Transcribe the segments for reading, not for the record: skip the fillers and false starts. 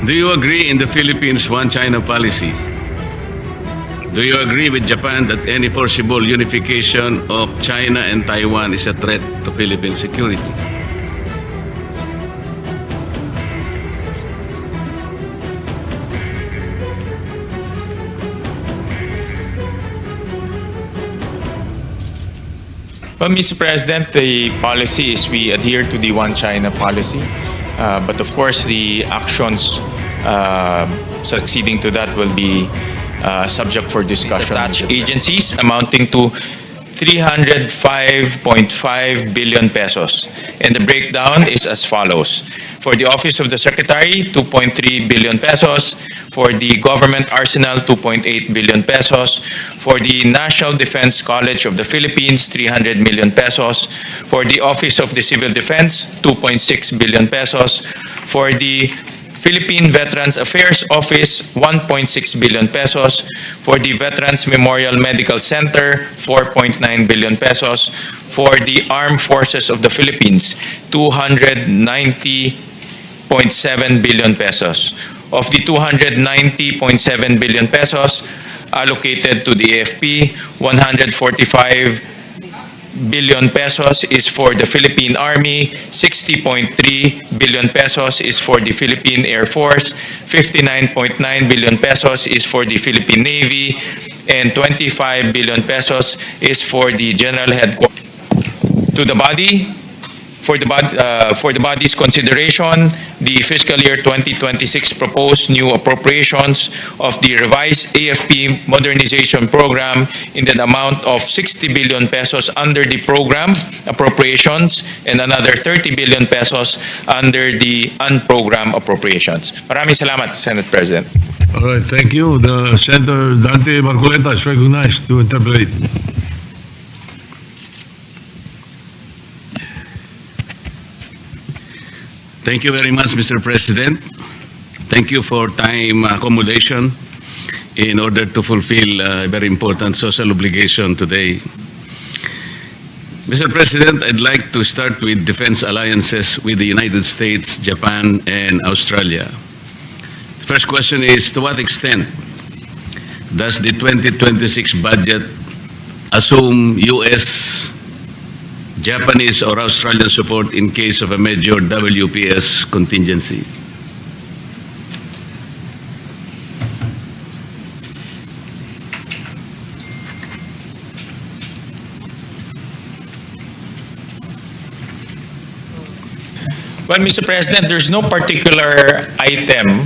Do you agree in the Philippines' one China policy? Do you agree with Japan that any forcible unification of China and Taiwan is a threat to Philippine security? Well, Mr. President, the policy is we adhere to the One China policy. But of course, the actions succeeding to that will be subject for discussion. Attached agencies amounting to 305.5 billion pesos. And the breakdown is as follows. For the Office of the Secretary, 2.3 billion pesos. For the Government Arsenal, 2.8 billion pesos. For the National Defense College of the Philippines, 300 million pesos. For the Office of the Civil Defense, 2.6 billion pesos. For the Philippine Veterans Affairs Office, 1.6 billion pesos. For the Veterans Memorial Medical Center, 4.9 billion pesos. For the Armed Forces of the Philippines, 290.7 billion pesos. Of the 290.7 billion pesos allocated to the AFP, 145 billion pesos is for the Philippine Army, 60.3 billion pesos is for the Philippine Air Force, 59.9 billion pesos is for the Philippine Navy, and 25 billion pesos is for the General Headquarters. To the body, for the body's consideration, the fiscal year 2026 proposed new appropriations of the revised AFP modernization program in the amount of 60 billion pesos under the program appropriations and another 30 billion pesos under the unprogrammed appropriations. Maraming salamat, Senate President. All right, thank you. The Senator Rodante Marcoleta is recognized to interpret. Thank you very much, Mr. President. Thank you for time accommodation in order to fulfill a very important social obligation today. Mr. President, I'd like to start with defense alliances with the United States, Japan, and Australia. The first question is, to what extent does the 2026 budget assume U.S., Japanese, or Australian support in case of a major WPS contingency? Well, Mr. President, there's no particular item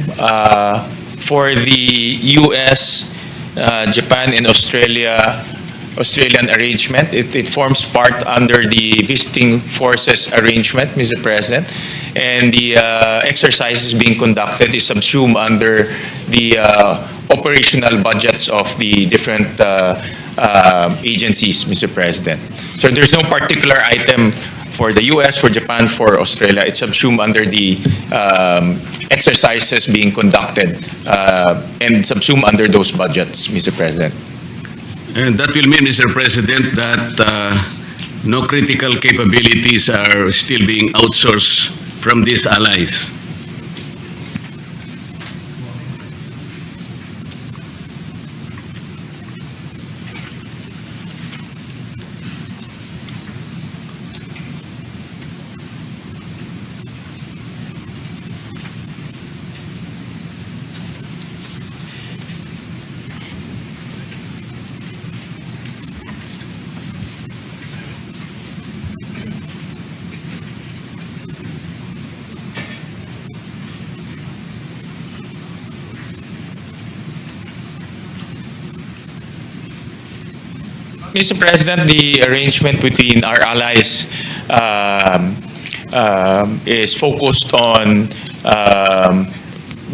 for the U.S., Japan, and Australian arrangement. It forms part under the visiting forces arrangement, Mr. President. And the exercises being conducted is subsumed under the operational budgets of the different agencies, Mr. President. So there's no particular item for the U.S., for Japan, for Australia. It's subsumed under the exercises being conducted and subsumed under those budgets, Mr. President. And that will mean, Mr. President, that no critical capabilities are still being outsourced from these allies. Mr. President, the arrangement between our allies is focused on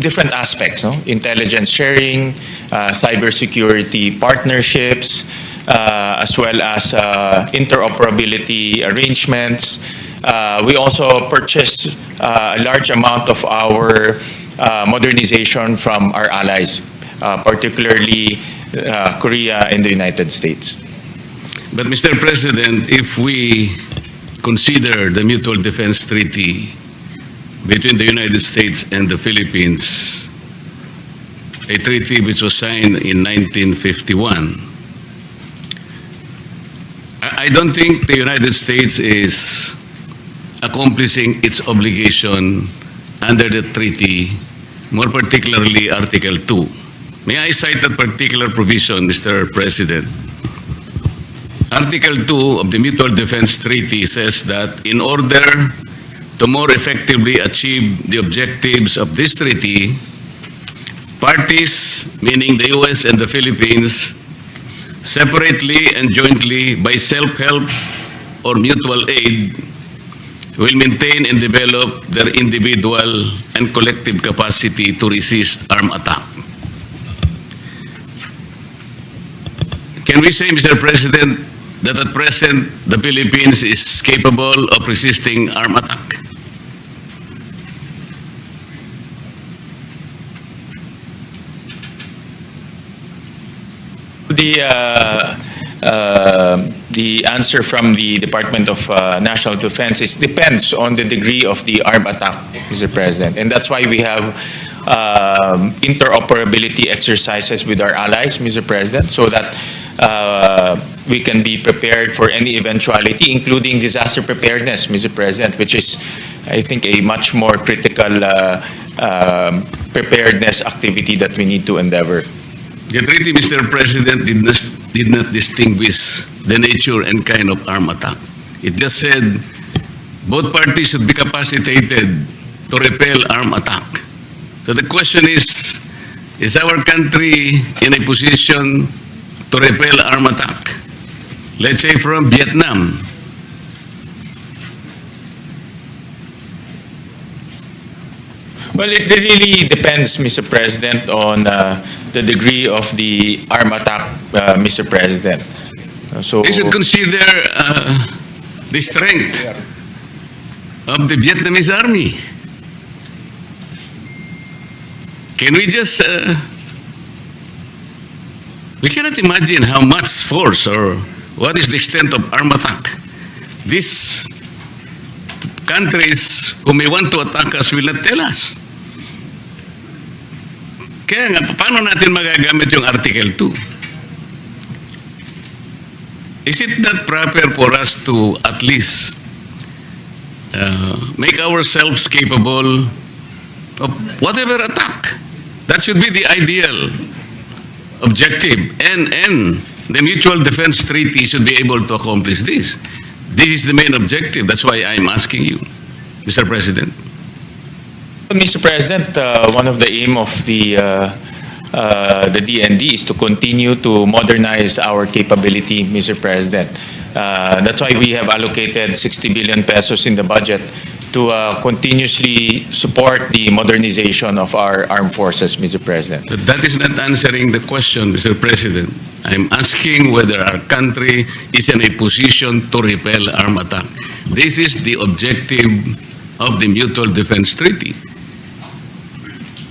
different aspects, no? Intelligence sharing, cybersecurity partnerships, as well as interoperability arrangements. We also purchased a large amount of our modernization from our allies, particularly Korea and the United States. But, Mr. President, if we consider the Mutual Defense Treaty, between the United States and the Philippines, a treaty which was signed in 1951. I don't think the United States is accomplishing its obligation under the treaty, more particularly Article 2. May I cite that particular provision, Mr. President? Article 2 of the Mutual Defense Treaty says that in order to more effectively achieve the objectives of this treaty, parties, meaning the U.S. and the Philippines, separately and jointly by self-help or mutual aid, will maintain and develop their individual and collective capacity to resist armed attack. Can we say, Mr. President, that at present the Philippines is capable of resisting armed attack? The answer from the Department of National Defense is depends on the degree of the armed attack, Mr. President. And that's why we have interoperability exercises with our allies, Mr. President, so that we can be prepared for any eventuality, including disaster preparedness, Mr. President, which is, I think, a much more critical preparedness activity that we need to endeavor. The treaty, Mr. President, did not distinguish the nature and kind of armed attack. It just said both parties should be capacitated to repel armed attack. So the question is our country in a position to repel armed attack? Let's say from Vietnam. Well, it really depends, Mr. President, on the degree of the armed attack, Mr. President. So They should consider the strength of the Vietnamese army. Can we just... we cannot imagine how much force or what is the extent of armed attack. These countries who may want to attack us will not tell us. Kaya nga, paano natin magagamit yung Article 2? Is it not proper for us to at least make ourselves capable of whatever attack? That should be the ideal objective. And the Mutual Defense Treaty should be able to accomplish this. This is the main objective. That's why I'm asking you, Mr. President. Mr. President, one of the aim of the DND is to continue to modernize our capability, Mr. President. That's why we have allocated 60 billion pesos in the budget to continuously support the modernization of our armed forces, Mr. President. But that is not answering the question, Mr. President. I'm asking whether our country is in a position to repel armed attack. This is the objective of the Mutual Defense Treaty.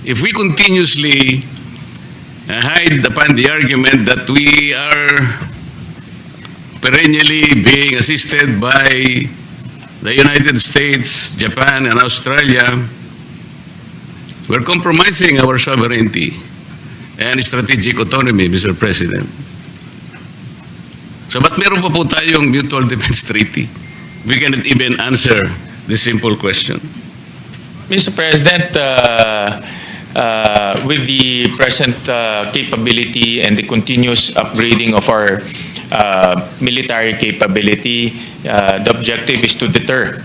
If we continuously hide upon the argument that we are perennially being assisted by the United States, Japan, and Australia, we're compromising our sovereignty and strategic autonomy, Mr. President. So ba't meron pa po tayong Mutual Defense Treaty? We cannot even answer this simple question. Mr. President, with the present capability and the continuous upgrading of our military capability, the objective is to deter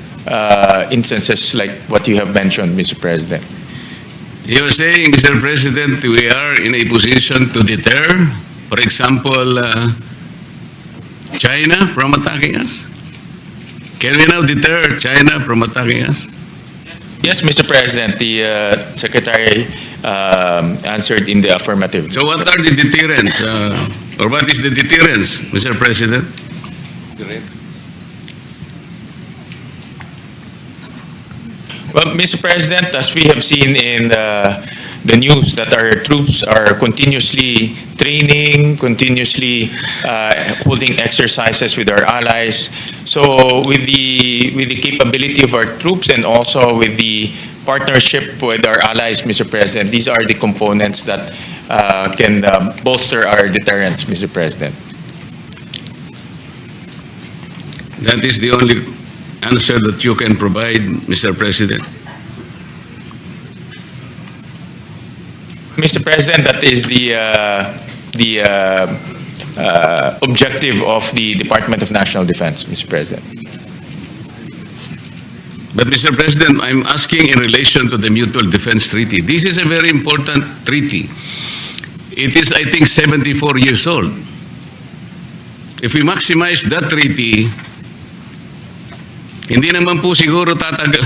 instances like what you have mentioned, Mr. President. You're saying, Mr. President, we are in a position to deter, for example, China from attacking us? Can we now deter China from attacking us? Yes, Mr. President, the Secretary answered in the affirmative. So what are the deterrents? Or what is the deterrence, Mr. President? Well, Mr. President, as we have seen in the news that our troops are continuously training, continuously holding exercises with our allies. So with the capability of our troops and also with the partnership with our allies, Mr. President, these are the components that can bolster our deterrence, Mr. President. That is the only answer that you can provide, Mr. President. Mr. President, that is the objective of the Department of National Defense, Mr. President. But Mr. President, I'm asking in relation to the Mutual Defense Treaty. This is a very important treaty. It is, I think, 74 years old. If we maximize that treaty, hindi naman po siguro tatagal.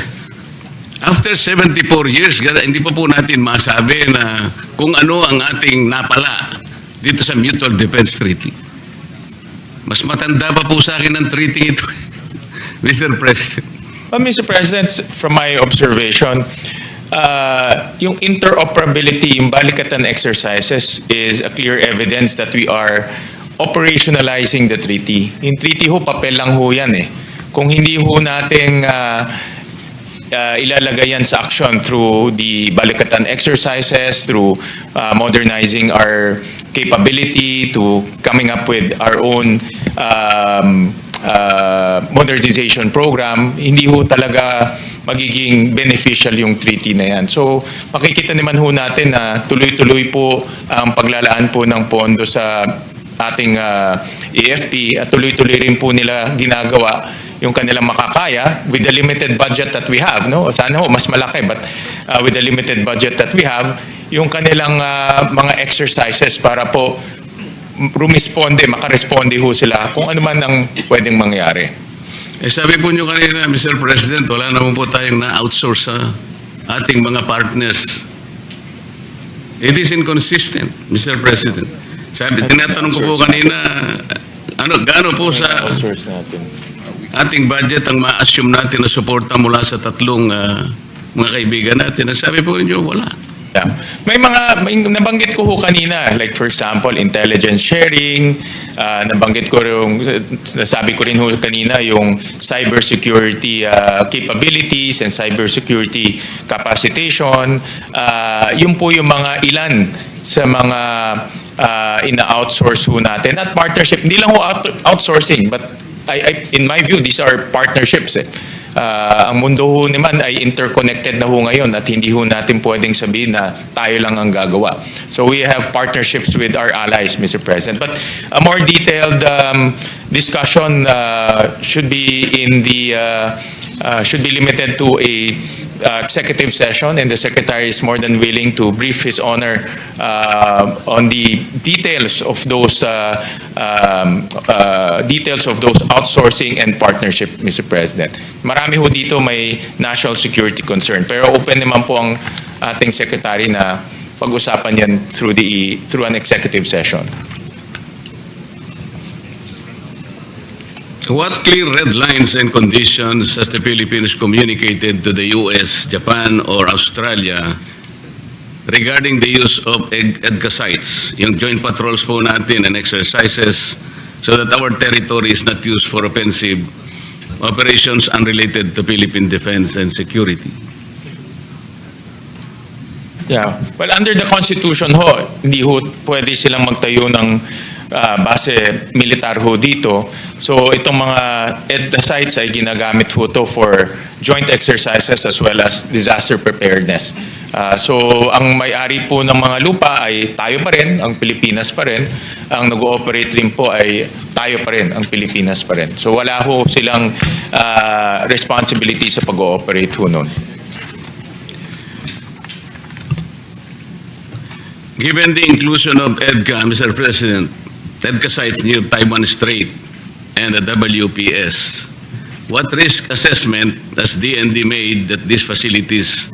After 74 years, hindi pa po natin masabi na kung ano ang ating napala dito sa Mutual Defense Treaty. Mas matanda pa po sa akin ang treaty ito, Mr. President. Well, Mr. President, from my observation, yung interoperability, yung balikatan exercises is a clear evidence that we are operationalizing the treaty. Yung treaty ho, papel lang ho yan eh. Kung hindi ho natin ilalagay yan sa action through the balikatan exercises, through modernizing our capability, to coming up with our own modernization program, hindi ho talaga magiging beneficial yung treaty na yan. So makikita naman ho natin na tuloy-tuloy po ang paglalaan po ng pondo sa ating AFP at tuloy-tuloy rin po nila ginagawa yung kanilang makakaya with the limited budget that we have. No? Sana ho mas malaki, but with the limited budget that we have, yung kanilang mga exercises para po makaresponde ho sila kung ano man ang pwedeng mangyari. Eh sabi po nyo kanina, Mr. President, wala naman po tayong na-outsource sa ating mga partners. It is inconsistent, Mr. President. Sabi, tinatanong ko po kanina, gaano po sa ating budget ang ma-assume natin na suporta mula sa tatlong mga kaibigan natin. Sabi po ninyo, wala. Yeah. May nabanggit ko ho kanina, like for example, intelligence sharing, nabanggit ko rin, nasabi ko rin ho kanina yung cybersecurity capabilities and cybersecurity capacitation. Yun po yung mga ilan sa mga ina-outsource ho natin at partnership. Hindi lang ho outsourcing, but in my view, these are partnerships. Ang mundo ho naman ay interconnected na ho ngayon at hindi ho natin pwedeng sabihin na tayo lang ang gagawa. So we have partnerships with our allies, Mr. President. But a more detailed discussion should be limited to a executive session, and the Secretary is more than willing to brief His Honor on the details of those outsourcing and partnership, Mr. President. Marami ho dito may national security concern, pero open naman po ang ating Secretary na pag-usapan yan through an executive session. What clear red lines and conditions has the Philippines communicated to the US, Japan, or Australia regarding the use of EDCA sites, yung joint patrols po natin and exercises, so that our territory is not used for offensive operations unrelated to Philippine defense and security? Yeah. Well, under the Constitution ho, hindi ho pwede silang magtayo ng base militar ho dito. So itong mga EDCA sites ay ginagamit ho to for joint exercises as well as disaster preparedness. So ang may-ari po ng mga lupa ay tayo pa rin, ang Pilipinas pa rin. Ang nag-ooperate rin po ay tayo pa rin, ang Pilipinas pa rin. So wala ho silang responsibility sa pag-ooperate ho nun. Given the inclusion of EDCA, Mr. President, EDCA sites near Taiwan Strait and the WPS, what risk assessment has DND made that these facilities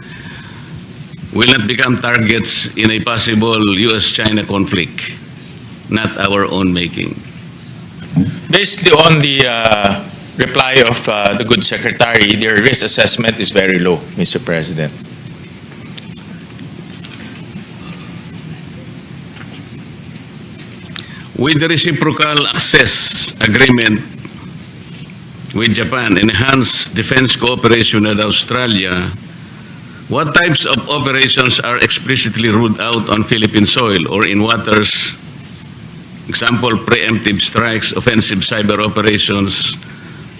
will not become targets in a possible US-China conflict, not our own making? Based on the reply of the good Secretary, their risk assessment is very low, Mr. President. With the reciprocal access agreement with Japan, enhanced defense cooperation with Australia, What types of operations are explicitly ruled out on Philippine soil or in waters? Example, preemptive strikes, offensive cyber operations,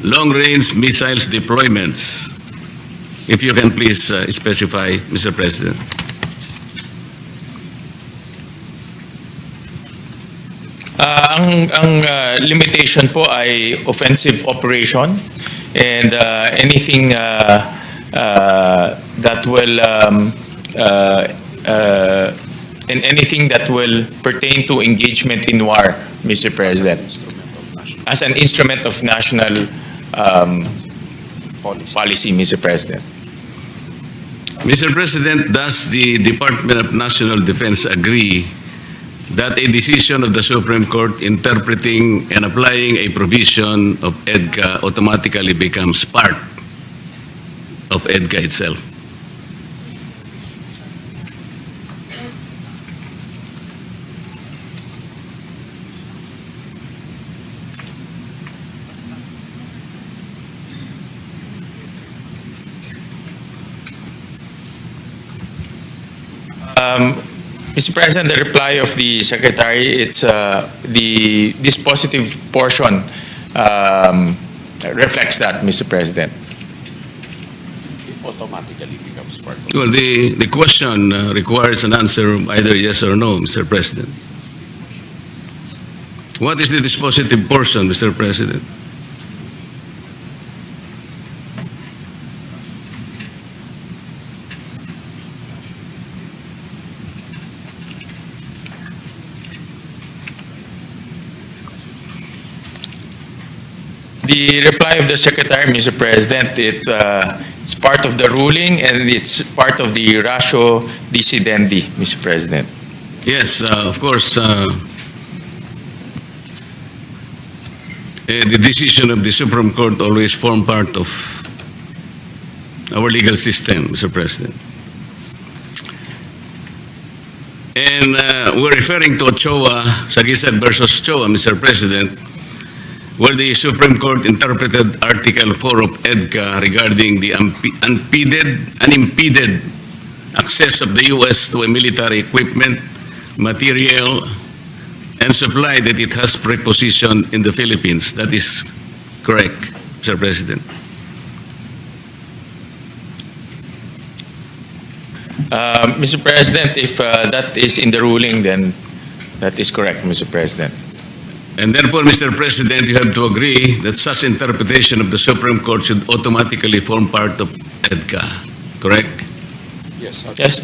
long-range missiles deployments. If you can please specify, Mr. President. Ang limitation po ay offensive operation and anything that will and anything that will pertain to engagement in war, Mr. President, as an instrument of national policy, Mr. President. Mr. President, does the Department of National Defense agree that a decision of the Supreme Court interpreting and applying a provision of EDCA automatically becomes part of EDCA itself? Mr. President, the reply of the Secretary, it's the dispositive portion reflects that, Mr. President. It automatically becomes part of Well, the question requires an answer either yes or no, Mr. President. What is the dispositive portion, Mr. President? The reply of the Secretary, Mr. President, it's part of the ruling and it's part of the ratio decidendi, Mr. President. Yes, of course, the decision of the Supreme Court always form part of our legal system, Mr. President. And we're referring to Ochoa, Sagisag versus Ochoa, Mr. President, where the Supreme Court interpreted Article 4 of EDCA regarding the unimpeded access of the U.S. to a military equipment, material, and supply that it has prepositioned in the Philippines. That is correct, Mr. President. Mr. President, if that is in the ruling, then that is correct, Mr. President. And therefore, Mr. President, you have to agree that such interpretation of the Supreme Court should automatically form part of EDCA, correct? yes, Yes.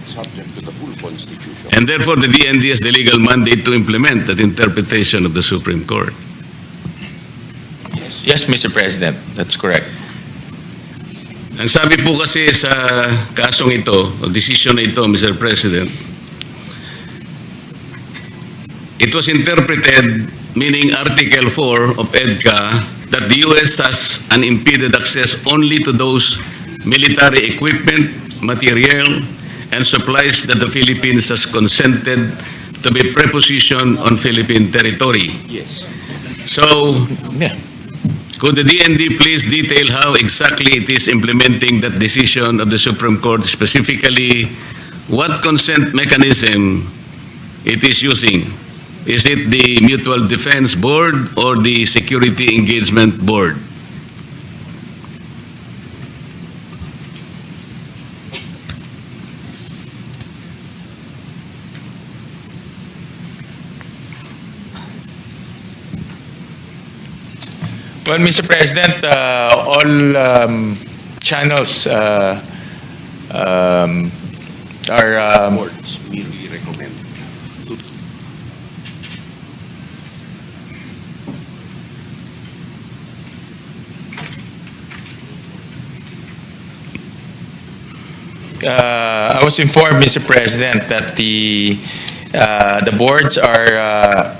Subject to the full Constitution. And therefore, the DND has the legal mandate to implement that interpretation of the Supreme Court. Yes, Mr. President, that's correct. Ang sabi po kasi sa kasong ito, o decision na ito, Mr. President, it was interpreted, meaning Article 4 of EDCA, that the U.S. has unimpeded access only to those military equipment, material, and supplies that the Philippines has consented to be prepositioned on Philippine territory. Yes. So, Yeah. could the DND please detail how exactly it is implementing that decision of the Supreme Court, specifically what consent mechanism it is using? Is it the Mutual Defense Board or the Security Engagement Board? Well, Mr. President, all channels are Boards merely recommend. I was informed, Mr. President, that the boards are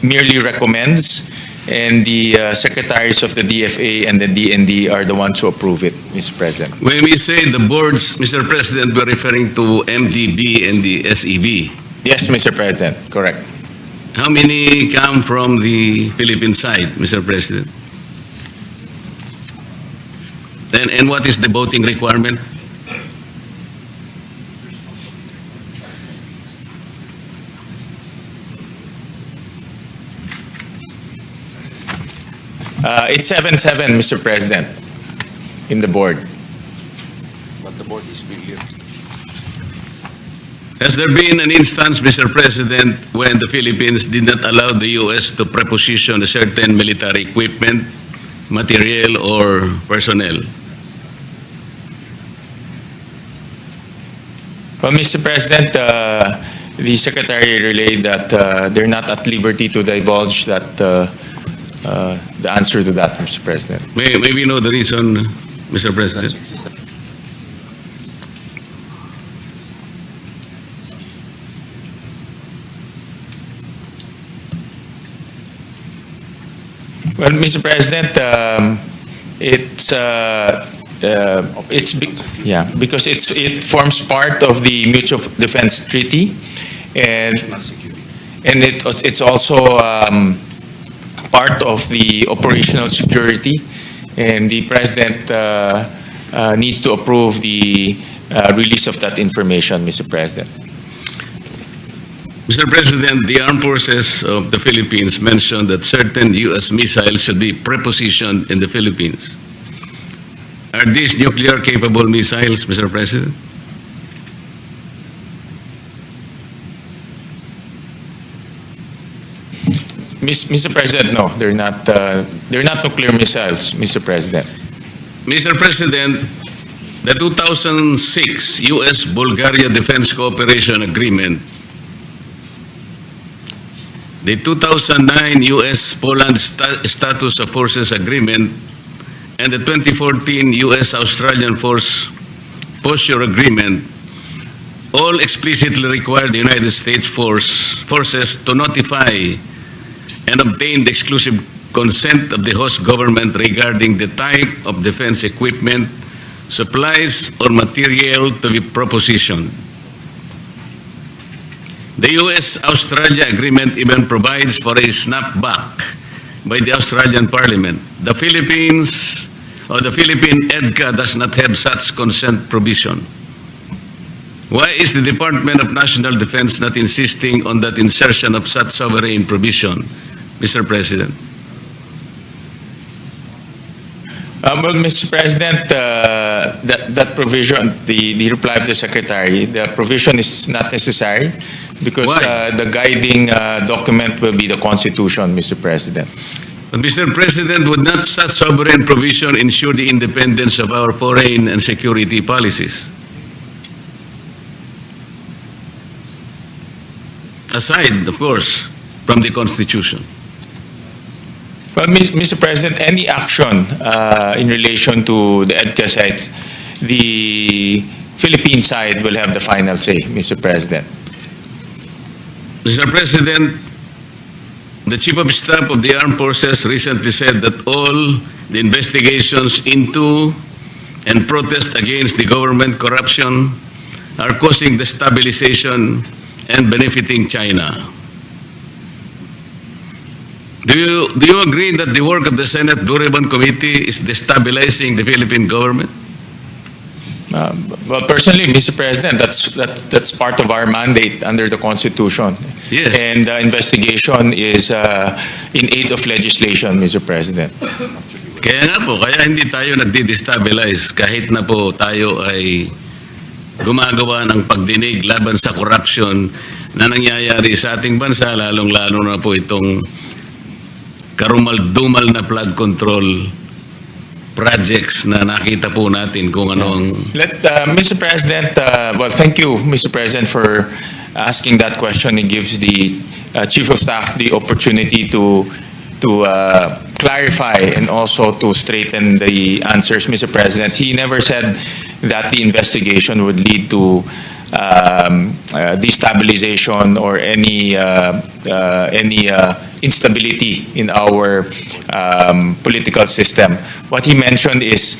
merely recommends, and the secretaries of the DFA and the DND are the ones who approve it, Mr. President. When we say the boards, Mr. President, we're referring to MDB and the SEB. Yes, Mr. President, correct. How many come from the Philippine side, Mr. President? And what is the voting requirement? It's 7-7, Mr. President, in the board. But the board is billion. Has there been an instance, Mr. President, when the Philippines did not allow the U.S. to preposition a certain military equipment, material, or personnel? Well, Mr. President, the Secretary relayed that they're not at liberty to divulge that the answer to that, Mr. President. May we know the reason, Mr. President? Well, Mr. President, because it forms part of the Mutual Defense Treaty, and it's also part of the operational security, and the President needs to approve the release of that information, Mr. President. Mr. President, the armed forces of the Philippines mentioned that certain U.S. missiles should be prepositioned in the Philippines. Are these nuclear-capable missiles, Mr. President? Mr. President, no, they're not nuclear missiles, Mr. President. Mr. President, the 2006 U.S.-Bulgaria Defense Cooperation Agreement, the 2009 U.S.-Poland Status of Forces Agreement, and the 2014 U.S.-Australian Force Posture Agreement all explicitly require the United States forces to notify and obtain the exclusive consent of the host government regarding the type of defense equipment, supplies, or material to be propositioned. The U.S.-Australia agreement even provides for a snapback by the Australian Parliament. The Philippine EDCA does not have such consent provision. Why is the Department of National Defense not insisting on that insertion of such sovereign provision, Mr. President? Well, Mr. President, that provision, the reply of the Secretary, the provision is not necessary because the guiding document will be the Constitution, Mr. President. But Mr. President, would not such sovereign provision ensure the independence of our foreign and security policies? Aside, of course, from the Constitution. Well, Mr. President, any action in relation to the EDCA sites, the Philippine side will have the final say, Mr. President. Mr. President, the Chief of Staff of the Armed Forces recently said that all the investigations into and protests against the government corruption are causing destabilization and benefiting China. Do you agree that the work of the Senate Durban Committee is destabilizing the Philippine government? Well, personally, Mr. President, that's part of our mandate under the Constitution. Yes. And the investigation is in aid of legislation, Mr. President. Kaya nga po, kaya hindi tayo nagdi-destabilize kahit na po tayo ay gumagawa ng pagdinig laban sa corruption na nangyayari sa ating bansa, lalong-lalo na po itong karumal-dumal na flood control projects na nakita po natin kung ano ang... Mr. President, well, thank you, Mr. President, for asking that question. It gives the Chief of Staff the opportunity to clarify and also to straighten the answers, Mr. President. He never said that the investigation would lead to destabilization or any instability in our political system. What he mentioned is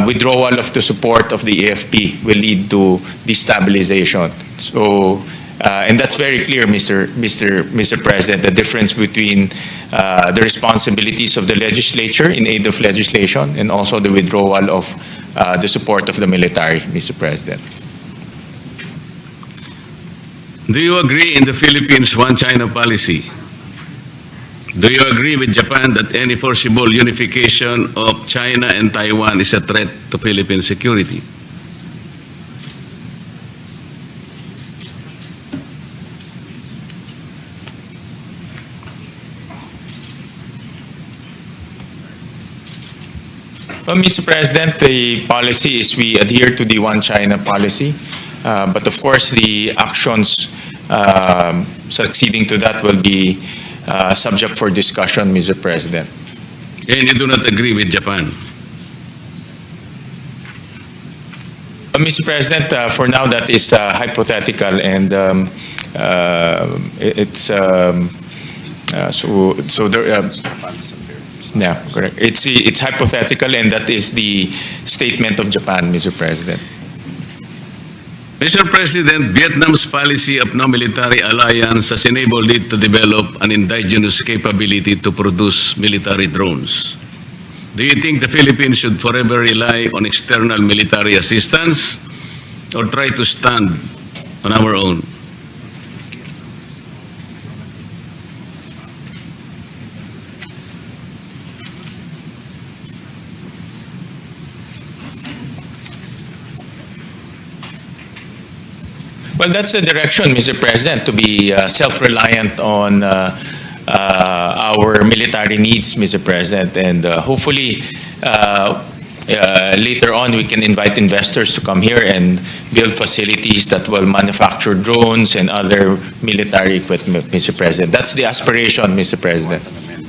withdrawal of the support of the AFP will lead to destabilization. So And that's very clear, Mr. President, the difference between the responsibilities of the legislature in aid of legislation and also the withdrawal of the support of the military, Mr. President. Do you agree in the Philippines' one China policy? Do you agree with Japan that any forcible unification of China and Taiwan is a threat to Philippine security? Well, Mr. President, the policy is we adhere to the one China policy. But of course, the actions succeeding to that will be subject for discussion, Mr. President. And you do not agree with Japan? Mr. President, for now that is hypothetical, and it's yeah, correct. It's hypothetical, and that is the statement of Japan, Mr. President. Mr. President, Vietnam's policy of no military alliance has enabled it to develop an indigenous capability to produce military drones. Do you think the Philippines should forever rely on external military assistance or try to stand on our own? Well, that's the direction, Mr. President, to be self-reliant on our military needs, Mr. President, and hopefully later on we can invite investors to come here and build facilities that will manufacture drones and other military equipment, Mr. President. That's the aspiration, Mr. President.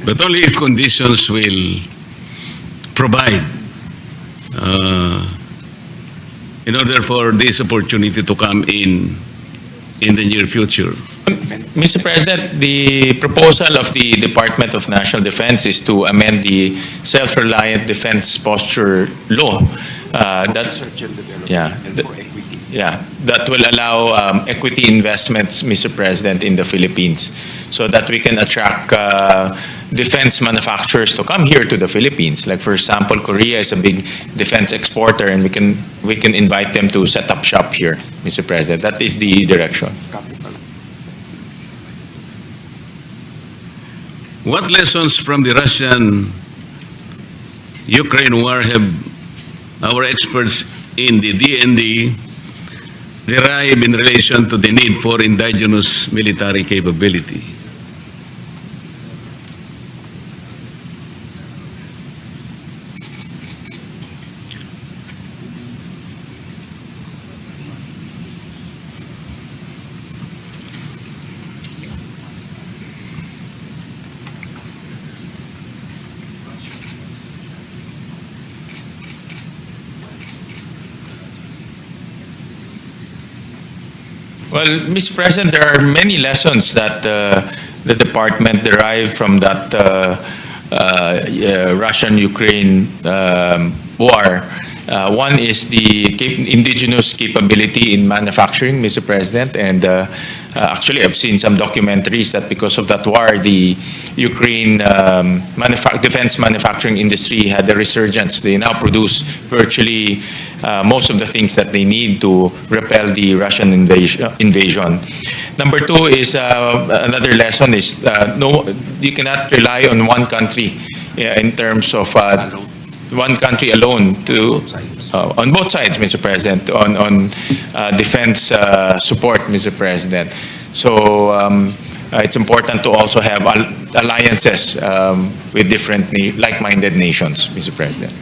But only if conditions will provide in order for this opportunity to come in the near future. Mr. President, the proposal of the Department of National Defense is to amend the Self-Reliant Defense Posture Law. That will allow equity investments, Mr. President, in the Philippines, so that we can attract defense manufacturers to come here to the Philippines. Like, for example, Korea is a big defense exporter, and we can invite them to set up shop here, Mr. President. That is the direction. What lessons from the Russian-Ukraine war have our experts in the DND derived in relation to the need for indigenous military capability? Well, Mr. President, there are many lessons that the department derived from that Russian-Ukraine war. One is the indigenous capability in manufacturing, Mr. President, and actually I've seen some documentaries that because of that war, the Ukraine defense manufacturing industry had a resurgence. They now produce virtually most of the things that they need to repel the Russian invasion. Number two is another lesson is no, you cannot rely on one country in terms of one country alone to on both sides, Mr. President, on defense support, Mr. President. So it's important to also have alliances with different like-minded nations, Mr. President.